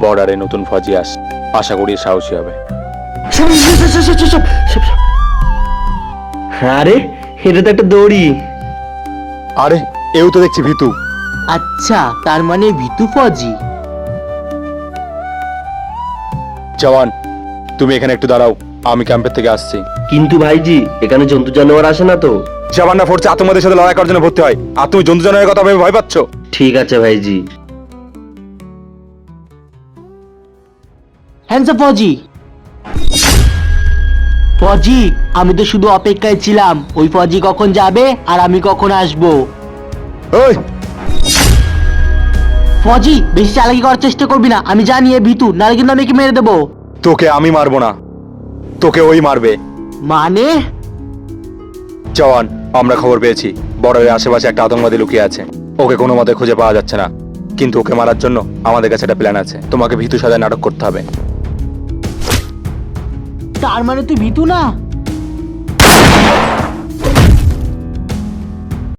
বর্ডারে নতুন ফৌজি আশা করি সাহসী হবে। আরে এটা তো একটা দড়ি। আরে এও তো দেখছি ভিতু। আচ্ছা, তার মানে ভিতু ফৌজি। জওয়ান, তুমি এখানে একটু দাঁড়াও, আমি ক্যাম্পের থেকে আসছি। কিন্তু ভাইজি এখানে জন্তু জানোয়ার আসে না তো? জওয়ানরা ফোর্সে আতঙ্কবাদের সাথে লড়াই করার জন্য ভর্তি হয়, আর তুমি জন্তু জানোয়ারের কথা ভেবে ভয় পাচ্ছ? ঠিক আছে ভাইজি। হ্যান্ডস আপ ফৌজি। ফৌজি, আমি তো শুধু অপেক্ষায় ছিলাম ওই ফৌজি কখন যাবে আর আমি কখন আসবো। ওই ফৌজি, বেশি চালাকি করার চেষ্টা করবি না, আমি জানি এ ভিতু, নাহলে কিন্তু আমি একে মেরে দেবো। তোকে আমি মারবো না, তোকে ওই মারবে। মানে? জওয়ান, আমরা খবর পেয়েছি বর্ডারের আশেপাশে একটা আতঙ্কবাদী লুকিয়ে আছে। ওকে কোনো মতে খুঁজে পাওয়া যাচ্ছে না, কিন্তু ওকে মারার জন্য আমাদের কাছে একটা প্ল্যান আছে। তোমাকে ভীতু সাজায় নাটক করতে হবে। তার মানে তুই ভিতু না?